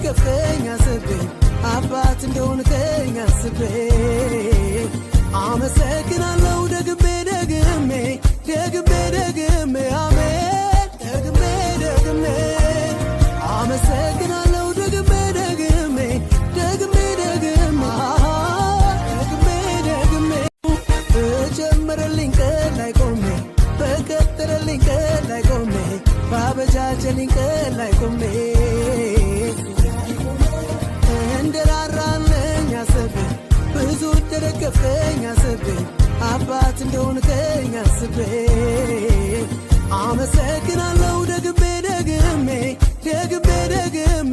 እንደደገፈኝ አስቤ አባት እንደሆንከኝ አስቤ አመሰግናለሁ ደግሜ ደግሜ ደግሜ ደግሜ አሜን ደግሜ ደግሜ አመሰግናለሁ ደግሜ ደግሜ ደግሜ ደግሜ ደግሜ ደግሜ በጀመረልኝ ቀን ላይ ቆሜ በቀጠረልኝ ቀን ላይ ቆሜ ባበጃጀልኝ ቀን ላይ ቆሜ እንደራራልኝ አስቤ ብዙ እንደደገፈኝ አስቤ አባት እንደሆንከኝ አስቤ አመሰግናለሁ ደግሜ ደግሜ ደግሜ ደግሜ